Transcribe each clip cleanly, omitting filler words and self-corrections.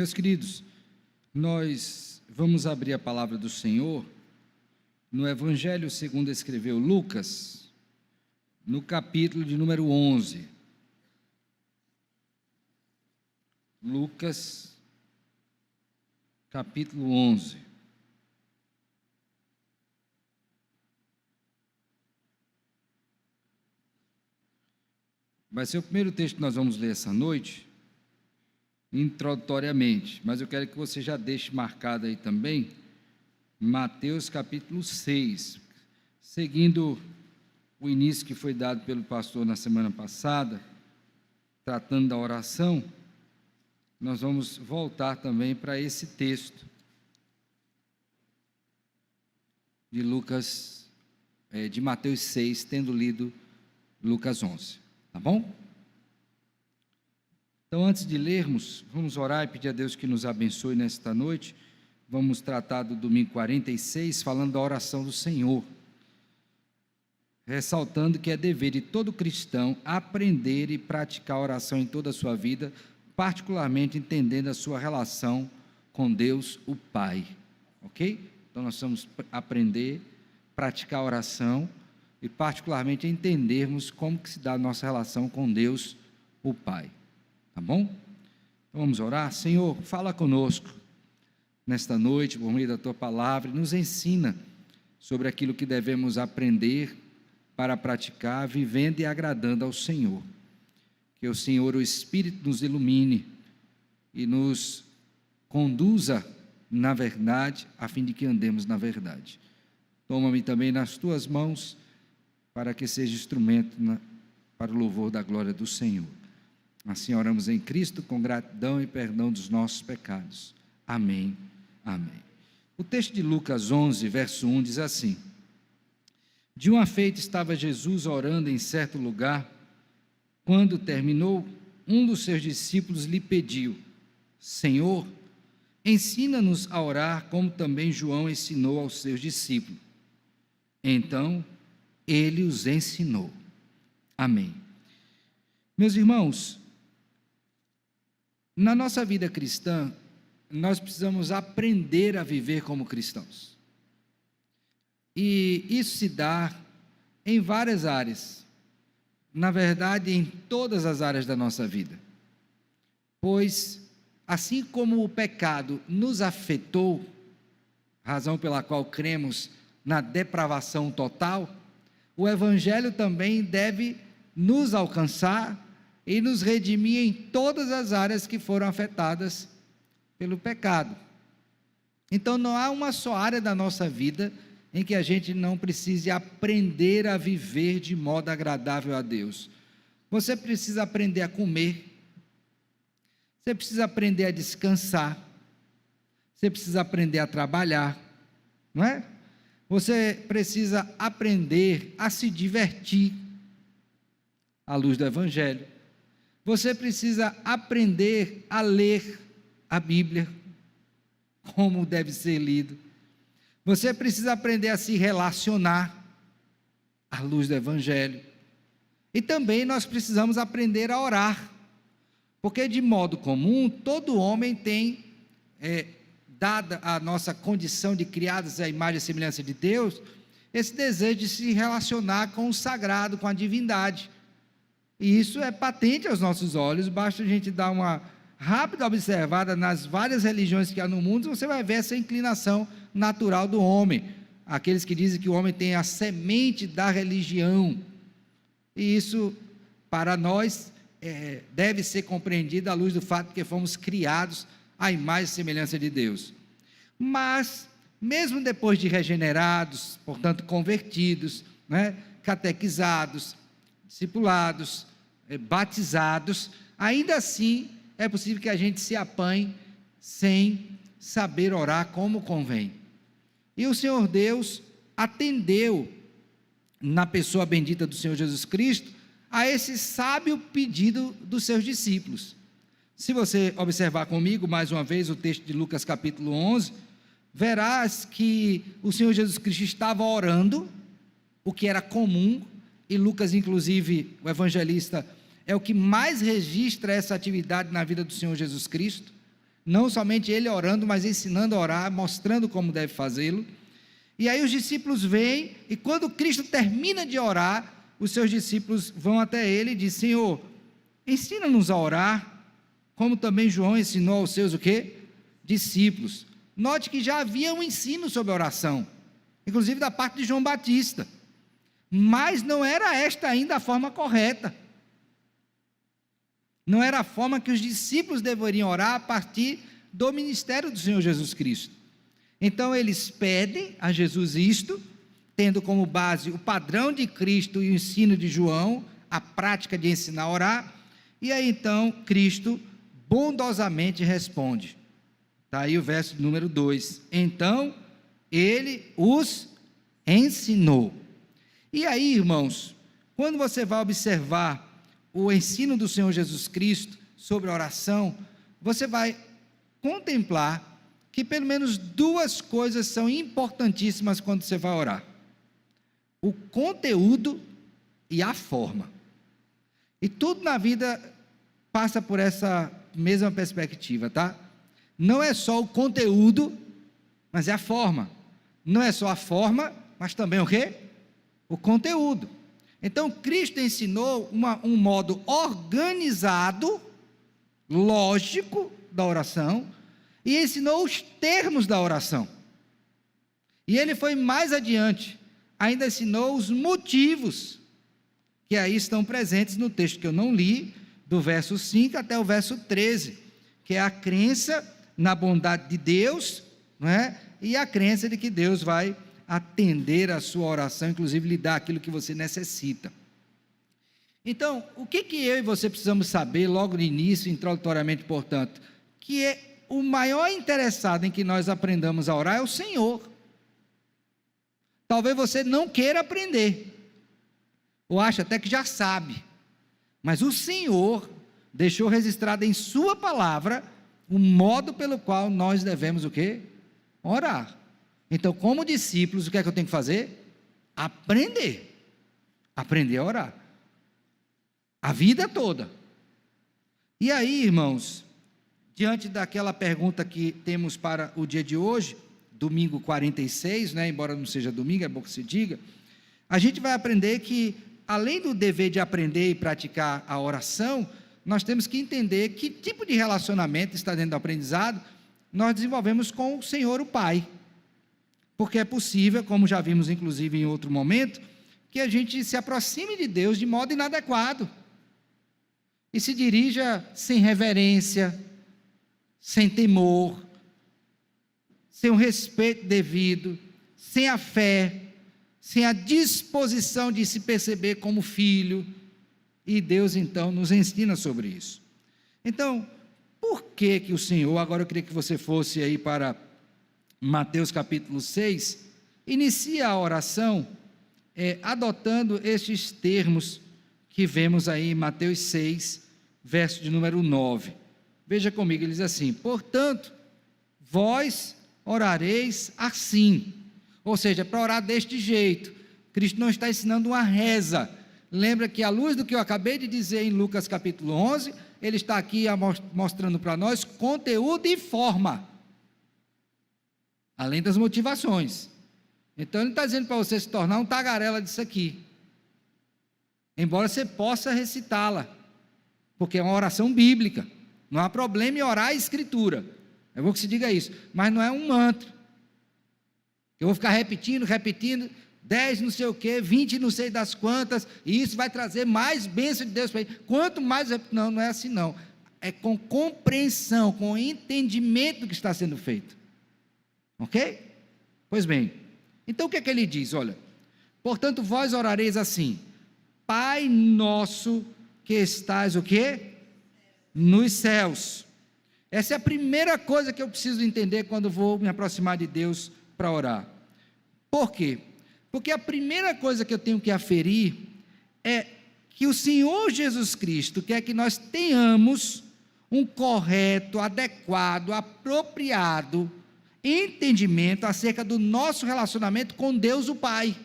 Meus queridos, nós vamos abrir a palavra do Senhor no Evangelho segundo escreveu Lucas, no capítulo de número 11. Lucas, capítulo 11. Vai ser o primeiro texto que nós vamos ler essa noite, introdutoriamente, mas eu quero que você já deixe marcado aí também, Mateus capítulo 6, seguindo o início que foi dado pelo pastor na semana passada, tratando da oração, nós vamos voltar também para esse texto de Lucas, de Mateus 6, tendo lido Lucas 11, tá bom? Então, antes de lermos, vamos orar e pedir a Deus que nos abençoe nesta noite. Vamos tratar do domingo 46, falando da oração do Senhor, ressaltando que é dever de todo cristão aprender e praticar a oração em toda a sua vida, particularmente entendendo a sua relação com Deus, o Pai, ok? Então, nós vamos aprender, praticar a oração e particularmente entendermos como que se dá a nossa relação com Deus, o Pai. Tá bom? Então vamos orar. Senhor, fala conosco nesta noite, por meio da Tua Palavra, e nos ensina sobre aquilo que devemos aprender para praticar, vivendo e agradando ao Senhor. Que o Senhor, o Espírito, nos ilumine e nos conduza na verdade, a fim de que andemos na verdade. Toma-me também nas Tuas mãos, para que seja instrumento para o louvor da glória do Senhor. Assim oramos em Cristo, com gratidão e perdão dos nossos pecados. Amém, amém. O texto de Lucas 11, verso 1 diz assim: De uma feita estava Jesus orando em certo lugar. Quando terminou, um dos seus discípulos lhe pediu: Senhor, ensina-nos a orar, como também João ensinou aos seus discípulos. Então, ele os ensinou. Amém. Meus irmãos, na nossa vida cristã, nós precisamos aprender a viver como cristãos. E isso se dá em várias áreas. Na verdade, em todas as áreas da nossa vida. Pois, assim como o pecado nos afetou, razão pela qual cremos na depravação total, o Evangelho também deve nos alcançar e nos redimir em todas as áreas que foram afetadas pelo pecado. Então não há uma só área da nossa vida em que a gente não precise aprender a viver de modo agradável a Deus. Você precisa aprender a comer, você precisa aprender a descansar, você precisa aprender a trabalhar, não é? Você precisa aprender a se divertir à luz do Evangelho. Você precisa aprender a ler a Bíblia, como deve ser lido. Você precisa aprender a se relacionar à luz do Evangelho. E também nós precisamos aprender a orar, porque de modo comum, todo homem tem, dada a nossa condição de criados à imagem e semelhança de Deus, esse desejo de se relacionar com o sagrado, com a divindade. E isso é patente aos nossos olhos, basta a gente dar uma rápida observada nas várias religiões que há no mundo, você vai ver essa inclinação natural do homem. Aqueles que dizem que o homem tem a semente da religião. E isso, para nós, deve ser compreendido à luz do fato de que fomos criados à imagem e semelhança de Deus. Mas, mesmo depois de regenerados, portanto convertidos, catequizados, discipulados, batizados, ainda assim é possível que a gente se apanhe sem saber orar como convém. E o Senhor Deus atendeu, na pessoa bendita do Senhor Jesus Cristo, a esse sábio pedido dos seus discípulos. Se você observar comigo, mais uma vez, o texto de Lucas capítulo 11, verás que o Senhor Jesus Cristo estava orando, o que era comum, e Lucas, inclusive, o evangelista, é o que mais registra essa atividade na vida do Senhor Jesus Cristo. Não somente ele orando, mas ensinando a orar, mostrando como deve fazê-lo. E aí os discípulos vêm, e quando Cristo termina de orar, os seus discípulos vão até ele e dizem: Senhor, ensina-nos a orar, como também João ensinou aos seus o quê? Discípulos. Note que já havia um ensino sobre a oração, inclusive da parte de João Batista, mas não era esta ainda a forma correta. Não era a forma que os discípulos deveriam orar a partir do ministério do Senhor Jesus Cristo. Então eles pedem a Jesus isto, tendo como base o padrão de Cristo e o ensino de João, a prática de ensinar a orar, e aí então Cristo bondosamente responde. Está aí o verso número 2. Então ele os ensinou. E aí, irmãos, quando você vai observar o ensino do Senhor Jesus Cristo sobre a oração, você vai contemplar que pelo menos duas coisas são importantíssimas quando você vai orar: o conteúdo e a forma. E tudo na vida passa por essa mesma perspectiva, tá? Não é só o conteúdo, mas é a forma. Não é só a forma, mas também o quê? O conteúdo. Então Cristo ensinou um modo organizado, lógico da oração, e ensinou os termos da oração. E ele foi mais adiante, ainda ensinou os motivos, que aí estão presentes no texto que eu não li, do verso 5 até o verso 13, que é a crença na bondade de Deus, não é? E a crença de que Deus vai atender a sua oração, inclusive lhe dar aquilo que você necessita. Então, o que eu e você precisamos saber logo no início, introdutoriamente, portanto, que é o maior interessado em que nós aprendamos a orar é o Senhor. Talvez você não queira aprender, ou ache até que já sabe, mas o Senhor deixou registrado em sua palavra o modo pelo qual nós devemos o quê? Orar. Então, como discípulos, o que é que eu tenho que fazer? Aprender a orar, a vida toda. E aí, irmãos, diante daquela pergunta que temos para o dia de hoje, domingo 46, né, embora não seja domingo, é bom que se diga, a gente vai aprender que, além do dever de aprender e praticar a oração, nós temos que entender que tipo de relacionamento está dentro do aprendizado nós desenvolvemos com o Senhor, o Pai. Porque é possível, como já vimos inclusive em outro momento, que a gente se aproxime de Deus de modo inadequado, e se dirija sem reverência, sem temor, sem o respeito devido, sem a fé, sem a disposição de se perceber como filho, e Deus então nos ensina sobre isso. Então, por que o Senhor, agora eu queria que você fosse aí para Mateus capítulo 6, inicia a oração adotando estes termos que vemos aí em Mateus 6, verso de número 9. Veja comigo, ele diz assim: portanto, vós orareis assim, ou seja, para orar deste jeito. Cristo não está ensinando uma reza. Lembra que à luz do que eu acabei de dizer em Lucas capítulo 11, ele está aqui mostrando para nós conteúdo e forma, além das motivações. Então ele está dizendo para você se tornar um tagarela disso aqui, embora você possa recitá-la, porque é uma oração bíblica. Não há problema em orar a escritura, é bom que se diga isso, mas não é um mantra. Eu vou ficar repetindo, 10 não sei o que, 20 não sei das quantas, e isso vai trazer mais bênção de Deus para ele. Quanto mais, não é assim não, é com compreensão, com entendimento do que está sendo feito, ok? Pois bem, então o que é que ele diz? Olha, portanto vós orareis assim: Pai nosso que estás o quê? Nos céus. Essa é a primeira coisa que eu preciso entender quando vou me aproximar de Deus para orar. Por quê? Porque a primeira coisa que eu tenho que aferir é que o Senhor Jesus Cristo quer que nós tenhamos um correto, adequado, apropriado entendimento acerca do nosso relacionamento com Deus o Pai.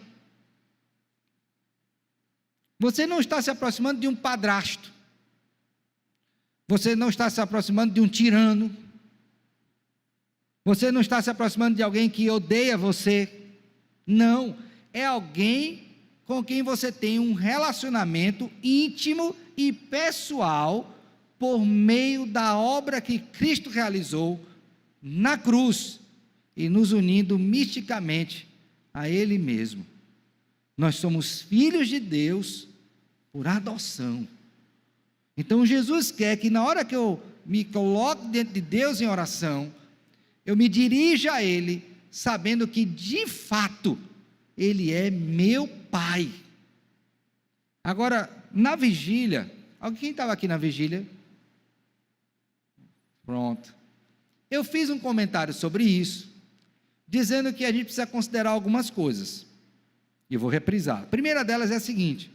Você não está se aproximando de um padrasto, você não está se aproximando de um tirano, Você não está se aproximando de alguém que odeia você. Não, é alguém com quem você tem um relacionamento íntimo e pessoal por meio da obra que Cristo realizou na cruz e nos unindo misticamente a Ele mesmo. Nós somos filhos de Deus por adoção. Então Jesus quer que na hora que eu me coloque diante de Deus em oração, eu me dirija a Ele, sabendo que de fato Ele é meu Pai. Agora, na vigília, alguém estava aqui na vigília? Pronto. Eu fiz um comentário sobre isso, dizendo que a gente precisa considerar algumas coisas. E eu vou reprisar. A primeira delas é a seguinte: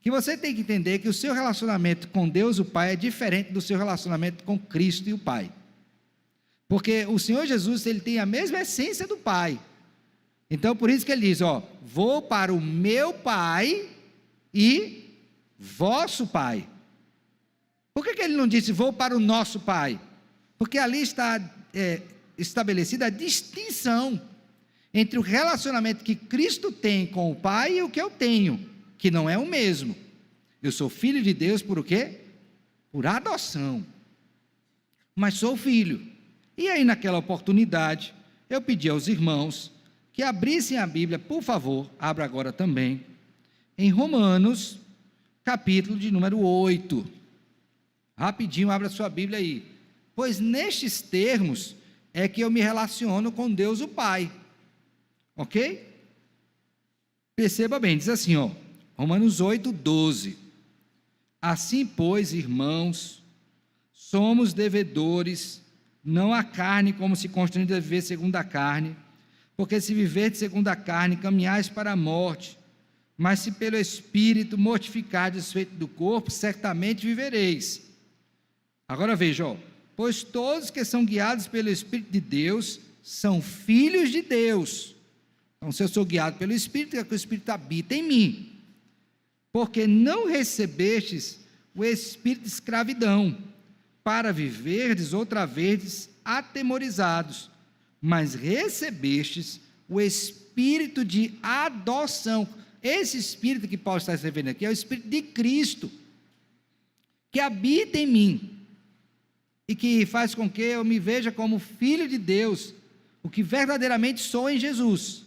que você tem que entender que o seu relacionamento com Deus, o Pai, é diferente do seu relacionamento com Cristo e o Pai. Porque o Senhor Jesus, ele tem a mesma essência do Pai. Então, por isso que ele diz, vou para o meu Pai e vosso Pai. Por que ele não disse, vou para o nosso Pai? Porque ali está estabelecida a distinção entre o relacionamento que Cristo tem com o Pai e o que eu tenho, que não é o mesmo. Eu sou filho de Deus por o quê? Por adoção. Mas sou filho. E aí, naquela oportunidade, eu pedi aos irmãos que abrissem a Bíblia, por favor, abra agora também, em Romanos, capítulo de número 8. Rapidinho, abra sua Bíblia aí. Pois nestes termos é que eu me relaciono com Deus o Pai. Ok? Perceba bem, diz assim, Romanos 8, 12. Assim, pois, irmãos, somos devedores, não a carne, como se constrange a viver segundo a carne, porque se viver segundo a carne, caminhais para a morte, mas se pelo Espírito mortificardes o feito do corpo, certamente vivereis. Agora veja, pois todos que são guiados pelo Espírito de Deus, são filhos de Deus. Então, se eu sou guiado pelo Espírito, é que o Espírito habita em mim. Porque não recebestes o espírito de escravidão, para viverdes outra vez atemorizados, mas recebestes o espírito de adoção. Esse espírito que Paulo está escrevendo aqui é o Espírito de Cristo, que habita em mim, e que faz com que eu me veja como filho de Deus, o que verdadeiramente sou em Jesus.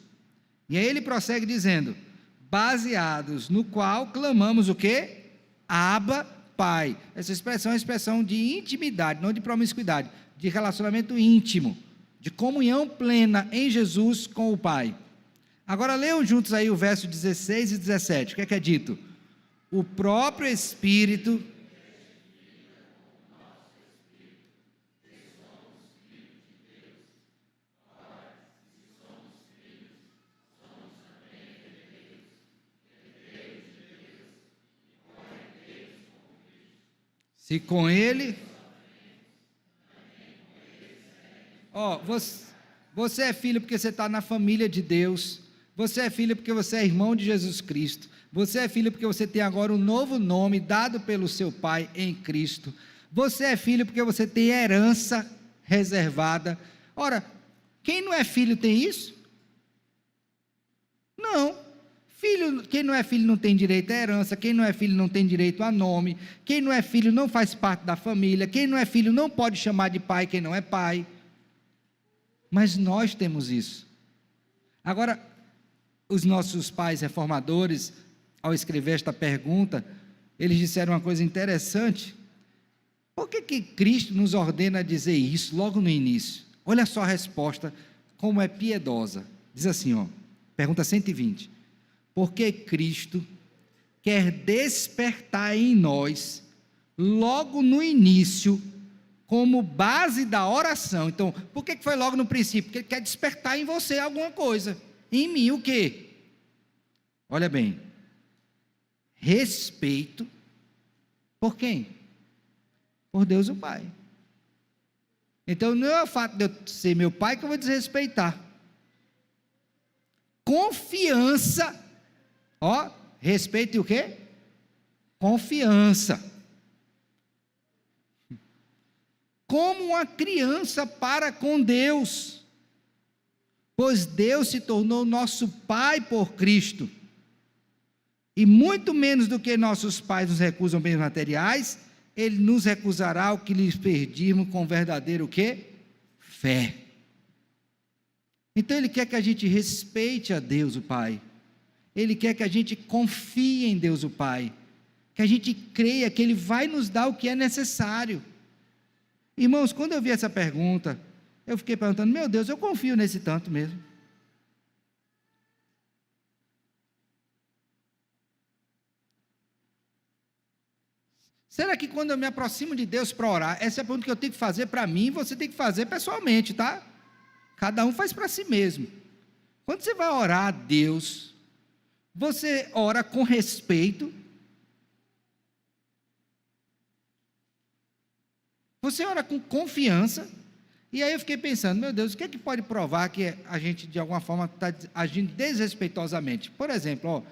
E aí ele prossegue dizendo, baseados no qual clamamos o quê? Abba, Pai. Essa expressão é uma expressão de intimidade, não de promiscuidade, de relacionamento íntimo, de comunhão plena em Jesus com o Pai. Agora leiam juntos aí o verso 16 e 17, o que é dito? O próprio Espírito... Se com ele... você é filho porque você está na família de Deus. Você é filho porque você é irmão de Jesus Cristo. Você é filho porque você tem agora um novo nome dado pelo seu Pai em Cristo. Você é filho porque você tem herança reservada. Ora, quem não é filho tem isso? Não. Filho, quem não é filho não tem direito à herança, quem não é filho não tem direito a nome, quem não é filho não faz parte da família, quem não é filho não pode chamar de pai quem não é pai. Mas nós temos isso. Agora, os nossos pais reformadores, ao escrever esta pergunta, eles disseram uma coisa interessante. Por que Cristo nos ordena dizer isso logo no início? Olha só a resposta, como é piedosa. Diz assim, pergunta 120. Porque Cristo quer despertar em nós, logo no início, como base da oração. Então, por que foi logo no princípio? Porque Ele quer despertar em você alguma coisa. Em mim, o quê? Olha bem. Respeito. Por quem? Por Deus o Pai. Então, não é o fato de eu ser meu pai que eu vou desrespeitar. Confiança. Respeito e o quê? Confiança. Como uma criança para com Deus. pois Deus se tornou nosso Pai por Cristo. E muito menos do que nossos pais nos recusam bens materiais, Ele nos recusará o que lhes pedirmos com verdadeiro o quê? Fé. Então Ele quer que a gente respeite a Deus o Pai. Ele quer que a gente confie em Deus o Pai. Que a gente creia que Ele vai nos dar o que é necessário. Irmãos, quando eu vi essa pergunta, eu fiquei perguntando, meu Deus, eu confio nesse tanto mesmo. Será que quando eu me aproximo de Deus para orar, essa é a pergunta que eu tenho que fazer para mim, você tem que fazer pessoalmente, tá? Cada um faz para si mesmo. Quando você vai orar a Deus, você ora com respeito, você ora com confiança, e aí eu fiquei pensando, meu Deus, o que é que pode provar que a gente de alguma forma está agindo desrespeitosamente? Por exemplo, ó,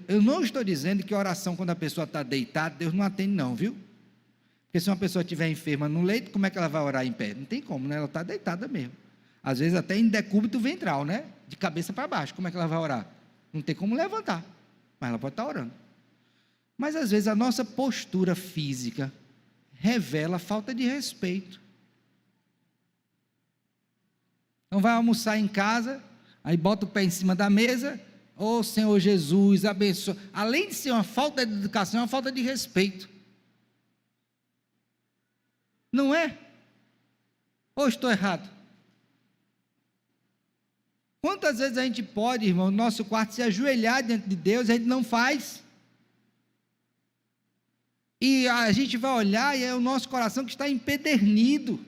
eu não estou dizendo que a oração quando a pessoa está deitada, Deus não atende não, viu? Porque se uma pessoa estiver enferma no leito, como é que ela vai orar em pé? Não tem como, né? Ela está deitada mesmo. Às vezes até em decúbito ventral, né? De cabeça para baixo, como é que ela vai orar? Não tem como levantar, mas ela pode estar orando. Mas às vezes a nossa postura física revela falta de respeito. Então vai almoçar em casa, aí bota o pé em cima da mesa, ô Senhor Jesus, abençoa. Além de ser uma falta de educação, é uma falta de respeito. Não é? Ou estou errado? Quantas vezes a gente pode, irmão, no nosso quarto se ajoelhar diante de Deus, a gente não faz. E a gente vai olhar e é o nosso coração que está empedernido,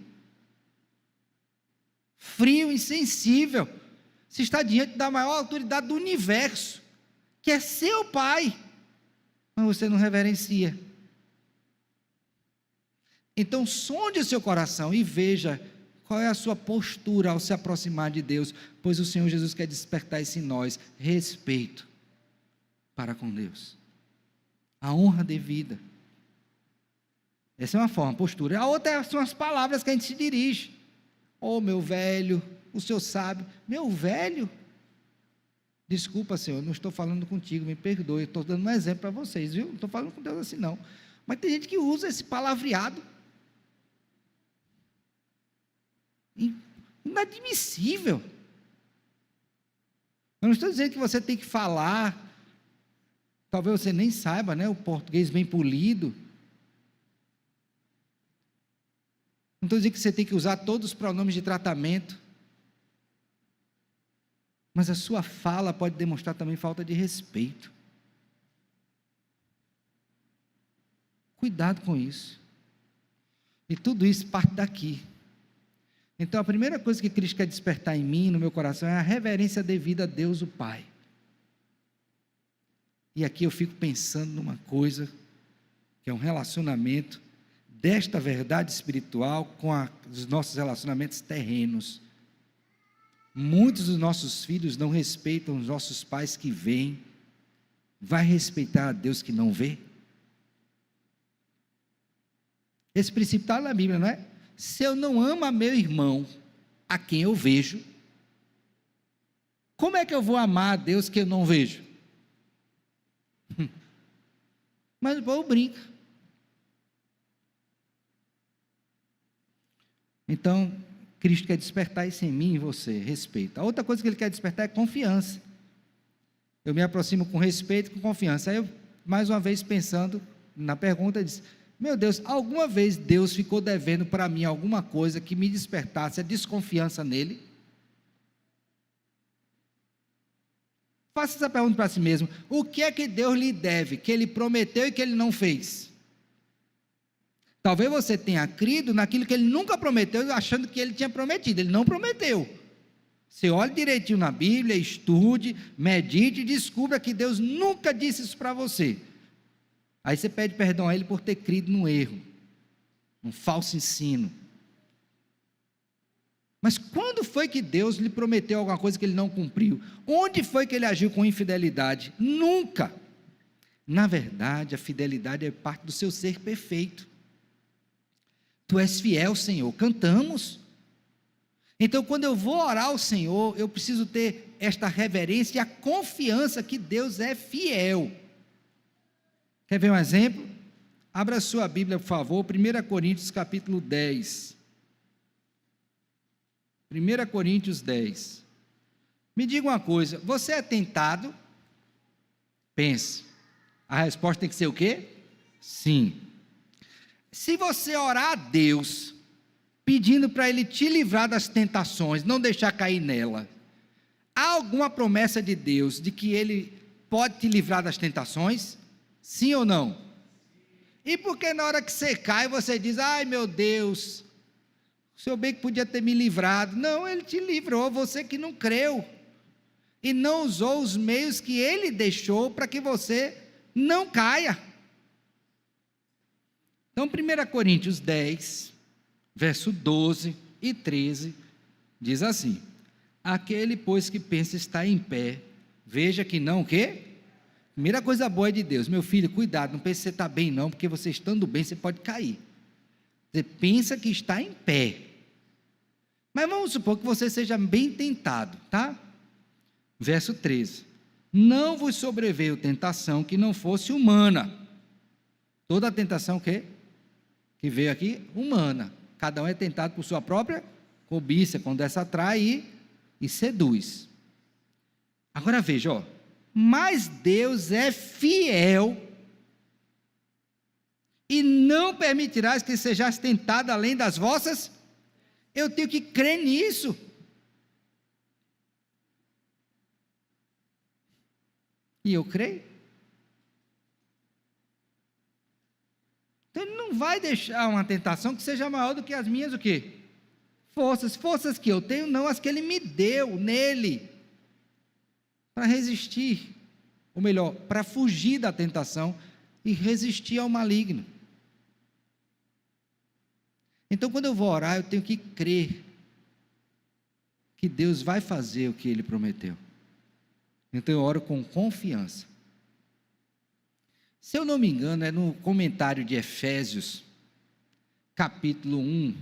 frio, insensível. Se está diante da maior autoridade do universo, que é seu Pai, mas você não reverencia. Então sonde o seu coração e veja qual é a sua postura ao se aproximar de Deus, pois o Senhor Jesus quer despertar isso em nós, respeito para com Deus, a honra devida. Essa é uma forma, postura. A outra são as palavras que a gente se dirige. Ô meu velho, o Senhor sabe, meu velho, desculpa Senhor, não estou falando contigo, me perdoe, estou dando um exemplo para vocês, viu? Não estou falando com Deus assim não, mas tem gente que usa esse palavreado, inadmissível. Eu não estou dizendo que você tem que falar, talvez você nem saiba, né, o português bem polido, não estou dizendo que você tem que usar todos os pronomes de tratamento, mas a sua fala pode demonstrar também falta de respeito. Cuidado com isso. E tudo isso parte daqui. Então a primeira coisa que Cristo quer despertar em mim, no meu coração, é a reverência devida a Deus o Pai. E aqui eu fico pensando numa coisa, que é um relacionamento desta verdade espiritual com os nossos relacionamentos terrenos. Muitos dos nossos filhos não respeitam os nossos pais que veem. Vai respeitar a Deus que não vê? Esse princípio está na Bíblia, não é? Se eu não amo a meu irmão, a quem eu vejo, como é que eu vou amar a Deus que eu não vejo? Mas o povo brinca. Então, Cristo quer despertar isso em mim e em você, respeito. A outra coisa que Ele quer despertar é confiança. Eu me aproximo com respeito e com confiança. Aí eu, mais uma vez, pensando na pergunta, disse, meu Deus, alguma vez Deus ficou devendo para mim alguma coisa que me despertasse a desconfiança nele? Faça essa pergunta para si mesmo. O que é que Deus lhe deve, que Ele prometeu e que Ele não fez? Talvez você tenha crido naquilo que Ele nunca prometeu, achando que Ele tinha prometido. Ele não prometeu. Você olhe direitinho na Bíblia, estude, medite e descubra que Deus nunca disse isso para você. Aí você pede perdão a Ele por ter crido num erro, num falso ensino. Mas quando foi que Deus lhe prometeu alguma coisa que Ele não cumpriu? Onde foi que Ele agiu com infidelidade? Nunca. Na verdade, a fidelidade é parte do seu ser perfeito. Tu és fiel, Senhor, cantamos. Então, quando eu vou orar ao Senhor, eu preciso ter esta reverência e a confiança que Deus é fiel. Quer ver um exemplo? Abra sua Bíblia, por favor, 1 Coríntios capítulo 10. 1 Coríntios 10. Me diga uma coisa, você é tentado? Pense. A resposta tem que ser o quê? Sim. Se você orar a Deus, pedindo para Ele te livrar das tentações, não deixar cair nela, há alguma promessa de Deus de que Ele pode te livrar das tentações? Sim ou não? E por que na hora que você cai, você diz, ai meu Deus, o Senhor bem que podia ter me livrado? Não, Ele te livrou, você que não creu, e não usou os meios que Ele deixou para que você não caia. Então, 1 Coríntios 10, verso 12 e 13, diz assim: aquele, pois, que pensa estar em pé, veja que não o quê? Primeira coisa boa é de Deus, meu filho, cuidado, não pense que você está bem não, porque você estando bem, você pode cair. Você pensa que está em pé, mas vamos supor que você seja bem tentado, tá? Verso 13, não vos sobreveio tentação que não fosse humana. Toda a tentação o quê? Que veio aqui, humana. Cada um é tentado por sua própria cobiça, quando essa atrai e seduz. Agora veja, ó, mas Deus é fiel e não permitirás que sejais tentado além das vossas. Eu tenho que crer nisso. E eu creio. Então Ele não vai deixar uma tentação que seja maior do que as minhas, o quê? Forças que eu tenho, não as que Ele me deu nele, para resistir, ou melhor, para fugir da tentação e resistir ao maligno. Então, quando eu vou orar, eu tenho que crer que Deus vai fazer o que Ele prometeu. Então, eu oro com confiança. Se eu não me engano, é no comentário de Efésios, capítulo 1,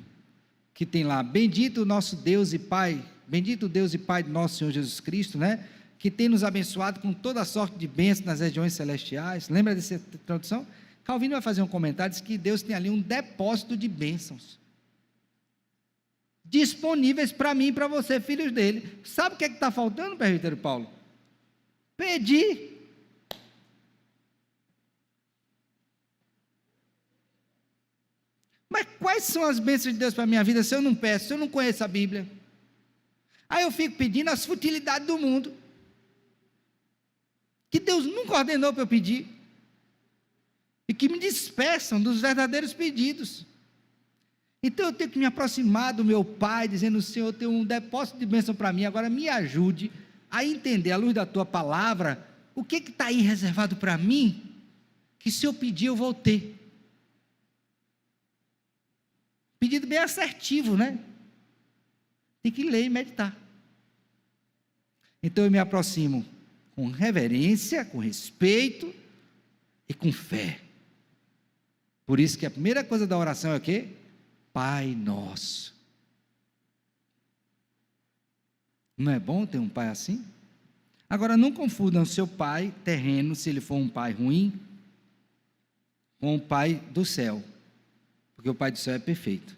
que tem lá, bendito nosso Deus e Pai, bendito Deus e Pai de nosso Senhor Jesus Cristo, né? Que tem nos abençoado com toda sorte de bênçãos nas regiões celestiais. Lembra dessa tradução? Calvino vai fazer um comentário, diz que Deus tem ali um depósito de bênçãos, disponíveis para mim e para você, filhos dele. Sabe o que é que está faltando, presbítero Paulo? Pedir. Mas quais são as bênçãos de Deus para a minha vida se eu não peço, se eu não conheço a Bíblia? Aí eu fico pedindo as futilidades do mundo, que Deus nunca ordenou para eu pedir, e que me dispersam dos verdadeiros pedidos. Então eu tenho que me aproximar do meu Pai, dizendo, Senhor, tem um depósito de bênção para mim, agora me ajude a entender, à luz da Tua palavra, o que está aí reservado para mim, que se eu pedir eu vou ter. Pedido bem assertivo, né? Tem que ler e meditar. Então eu me aproximo com reverência, com respeito e com fé. Por isso que a primeira coisa da oração é o quê? Pai Nosso. Não é bom ter um pai assim? Agora não confundam seu pai terreno, se ele for um pai ruim, com o pai do céu, porque o pai do céu é perfeito.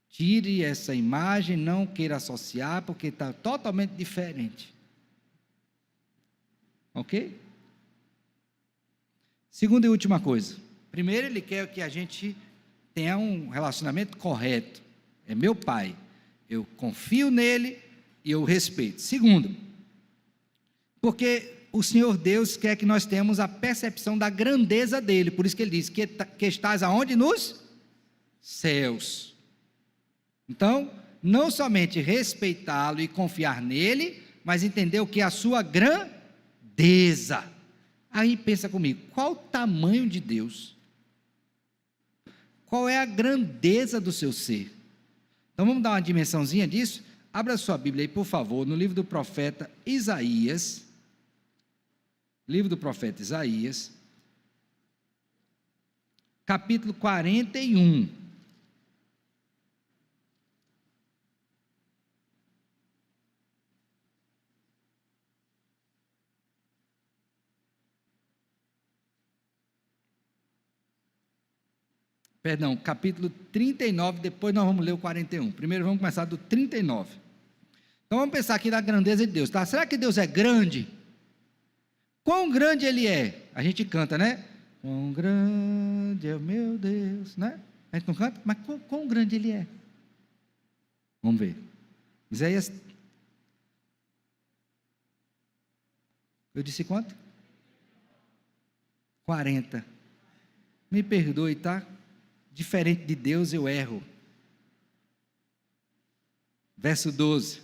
Tire essa imagem, não queira associar, porque está totalmente diferente. Ok? Segunda e última coisa. Primeiro, Ele quer que a gente tenha um relacionamento correto. É meu pai. Eu confio nele e eu o respeito. Segundo, porque o Senhor Deus quer que nós tenhamos a percepção da grandeza dele. Por isso que Ele diz que estás aonde? Nos céus. Então, não somente respeitá-lo e confiar nele, mas entender o que é a sua grandeza. Aí pensa comigo, qual o tamanho de Deus? Qual é a grandeza do seu ser? Então vamos dar uma dimensãozinha disso? Abra sua Bíblia aí, por favor, no livro do profeta Isaías. Livro do profeta Isaías, capítulo 41. Perdão, capítulo 39, depois nós vamos ler o 41. Primeiro vamos começar do 39. Então vamos pensar aqui na grandeza de Deus, tá? Será que Deus é grande? Quão grande Ele é? A gente canta, né? Quão grande é o meu Deus, né? A gente não canta? Mas quão grande Ele é? Vamos ver. Isaías, eu disse quanto? 40. Me perdoe, tá? Diferente de Deus eu erro. Verso 12.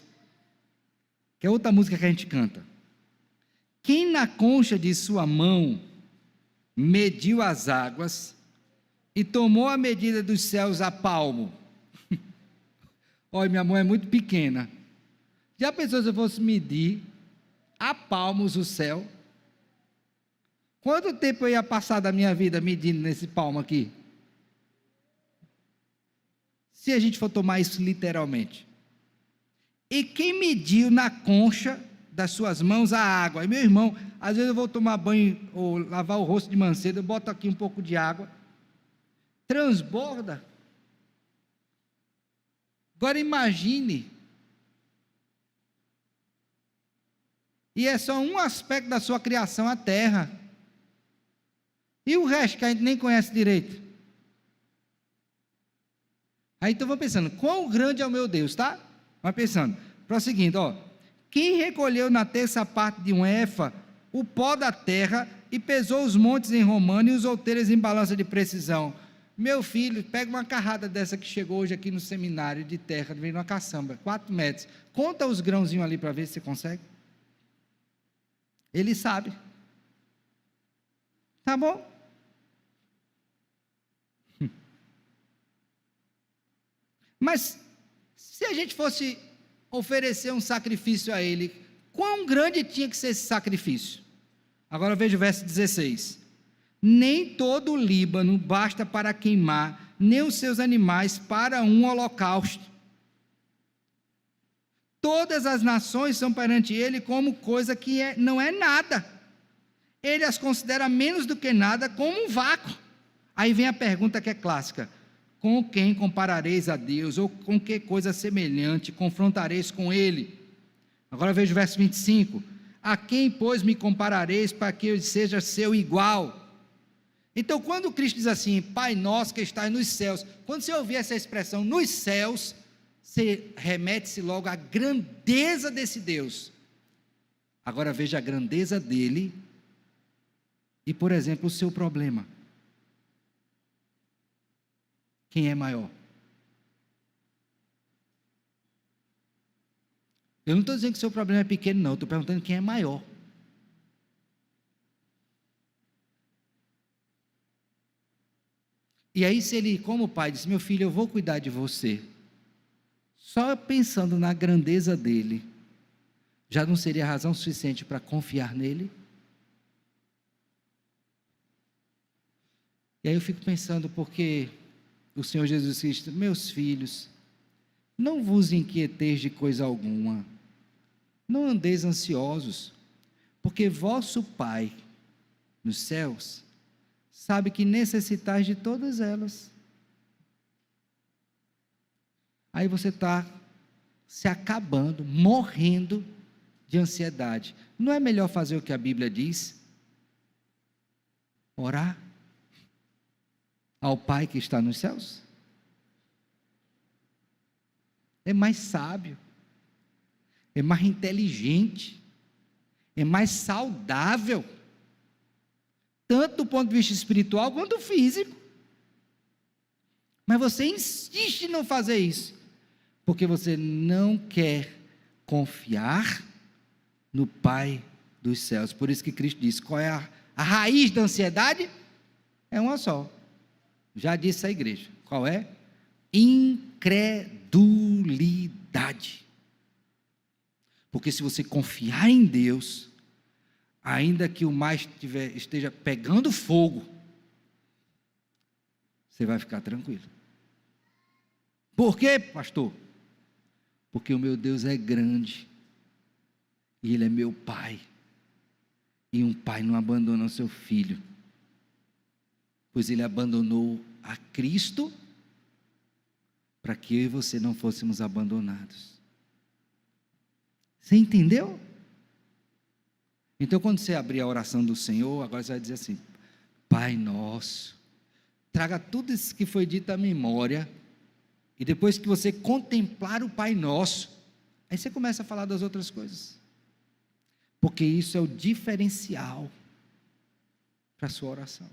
Que é outra música que a gente canta. Quem na concha de sua mão mediu as águas e tomou a medida dos céus a palmo. Olha, minha mão é muito pequena. Já pensou se eu fosse medir a palmos o céu? Quanto tempo eu ia passar da minha vida medindo nesse palmo aqui? Se a gente for tomar isso literalmente. E quem mediu na concha das suas mãos a água? E meu irmão, às vezes eu vou tomar banho ou lavar o rosto de manhã cedo, eu boto aqui um pouco de água, transborda. Agora imagine, e é só um aspecto da sua criação, a terra, e o resto que a gente nem conhece direito. Aí então vou pensando, quão grande é o meu Deus, tá? Vai pensando, prosseguindo, ó. Quem recolheu na terça parte de um efa o pó da terra e pesou os montes em romano e os outeiros em balança de precisão? Meu filho, pega uma carrada dessa que chegou hoje aqui no seminário de terra, veio numa caçamba, 4 metros, conta os grãozinhos ali para ver se você consegue. Ele sabe. Tá bom? Mas, se a gente fosse oferecer um sacrifício a Ele, quão grande tinha que ser esse sacrifício? Agora veja o verso 16. Nem todo o Líbano basta para queimar, nem os seus animais para um holocausto. Todas as nações são perante Ele como coisa que não é nada. Ele as considera menos do que nada, como um vácuo. Aí vem a pergunta que é clássica: com quem comparareis a Deus? Ou com que coisa semelhante confrontareis com Ele? Agora veja o verso 25. A quem, pois, me comparareis para que eu seja seu igual? Então, quando Cristo diz assim, Pai nosso que estás nos céus, quando você ouvir essa expressão, nos céus, você remete-se logo à grandeza desse Deus. Agora veja a grandeza dele e, por exemplo, o seu problema. Quem é maior? Eu não estou dizendo que o seu problema é pequeno, não. Estou perguntando quem é maior. E aí, se ele, como pai, disse: meu filho, eu vou cuidar de você, só pensando na grandeza dele, já não seria razão suficiente para confiar nele? E aí eu fico pensando, porque o Senhor Jesus Cristo: meus filhos, não vos inquieteis de coisa alguma, não andeis ansiosos, porque vosso Pai nos céus sabe que necessitais de todas elas. Aí você está se acabando, morrendo de ansiedade. Não é melhor fazer o que a Bíblia diz? Orar ao Pai que está nos céus? É mais sábio, é mais inteligente, é mais saudável, tanto do ponto de vista espiritual quanto físico. Mas você insiste em não fazer isso, porque você não quer confiar no Pai dos céus. Por isso que Cristo diz: qual é a raiz da ansiedade? É uma só. Já disse a igreja. Qual é? Incredulidade. Porque se você confiar em Deus, ainda que o mar esteja pegando fogo, você vai ficar tranquilo. Por quê, pastor? Porque o meu Deus é grande, e Ele é meu Pai, e um pai não abandona o seu filho. pois ele abandonou a Cristo para que eu e você não fôssemos abandonados. Você entendeu? Então, quando você abrir a oração do Senhor, agora você vai dizer assim: Pai nosso, traga tudo isso que foi dito à memória, e depois que você contemplar o Pai nosso, aí você começa a falar das outras coisas, porque isso é o diferencial para a sua oração,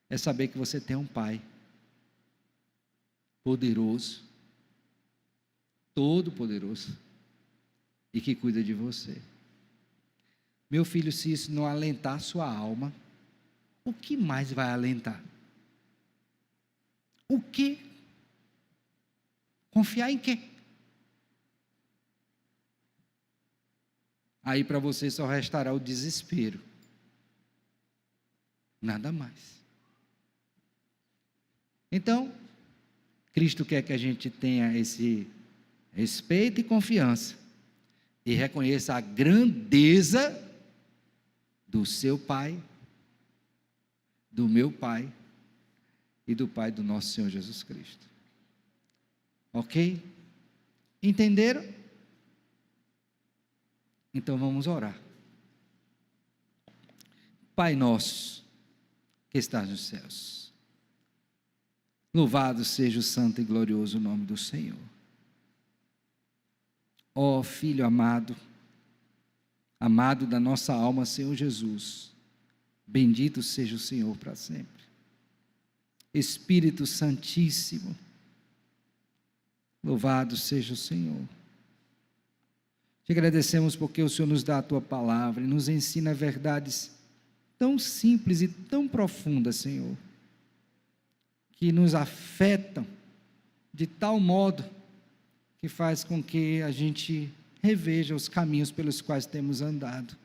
é saber que você tem um Pai poderoso, todo-poderoso, e que cuida de você. Meu filho, se isso não alentar a sua alma, o que mais vai alentar? O que? Confiar em quê? Aí para você só restará o desespero. Nada mais. Então, Cristo quer que a gente tenha esse respeito e confiança, e reconheça a grandeza do seu Pai, do meu Pai e do Pai do nosso Senhor Jesus Cristo. Ok? Entenderam? Então vamos orar. Pai nosso, que estás nos céus, louvado seja o santo e glorioso nome do Senhor. Ó Filho amado, amado da nossa alma, Senhor Jesus, bendito seja o Senhor para sempre. Espírito Santíssimo, louvado seja o Senhor. Te agradecemos porque o Senhor nos dá a Tua palavra e nos ensina verdades tão simples e tão profundas, Senhor, que nos afetam de tal modo que faz com que a gente reveja os caminhos pelos quais temos andado.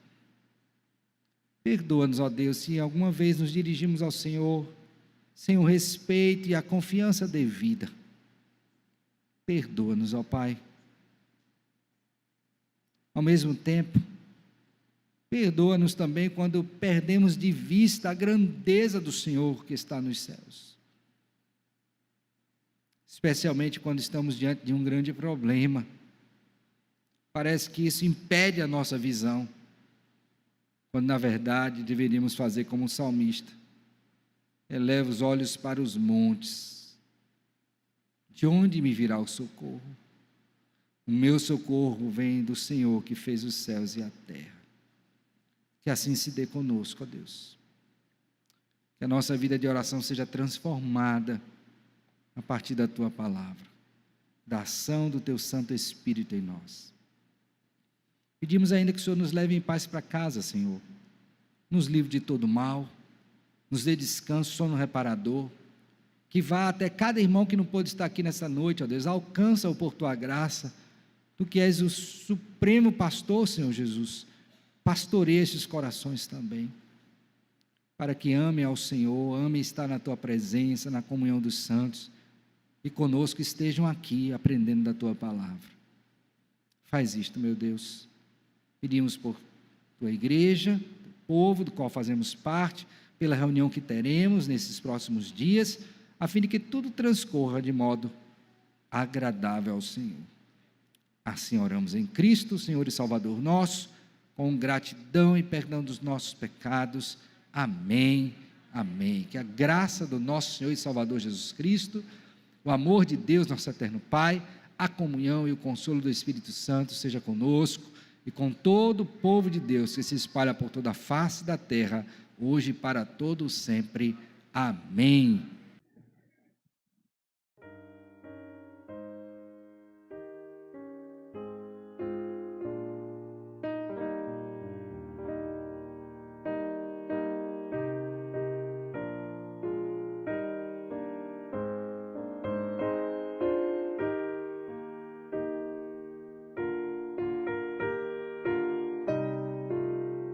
Perdoa-nos, ó Deus, se alguma vez nos dirigimos ao Senhor sem o respeito e a confiança devida. Perdoa-nos, ó Pai. Ao mesmo tempo, perdoa-nos também quando perdemos de vista a grandeza do Senhor que está nos céus. Especialmente quando estamos diante de um grande problema. Parece que isso impede a nossa visão, quando na verdade deveríamos fazer como o salmista: eleva os olhos para os montes, de onde me virá o socorro? O meu socorro vem do Senhor que fez os céus e a terra. Que assim se dê conosco, ó Deus. Que a nossa vida de oração seja transformada a partir da Tua palavra, da ação do Teu Santo Espírito em nós. Pedimos ainda que o Senhor nos leve em paz para casa, Senhor, nos livre de todo mal, nos dê descanso, sono reparador, que vá até cada irmão que não pôde estar aqui nessa noite, ó Deus, alcança-o por Tua graça, Tu que és o supremo pastor, Senhor Jesus, pastoreia esses corações também, para que amem ao Senhor, amem estar na Tua presença, na comunhão dos santos, e conosco estejam aqui aprendendo da Tua palavra. Faz isto, meu Deus. Pedimos por Tua igreja, do povo do qual fazemos parte, pela reunião que teremos nesses próximos dias, a fim de que tudo transcorra de modo agradável ao Senhor. Assim oramos em Cristo, Senhor e Salvador nosso, com gratidão e perdão dos nossos pecados. Amém, amém. Que a graça do nosso Senhor e Salvador Jesus Cristo, o amor de Deus, nosso eterno Pai, a comunhão e o consolo do Espírito Santo seja conosco e com todo o povo de Deus que se espalha por toda a face da terra, hoje e para todo sempre. Amém.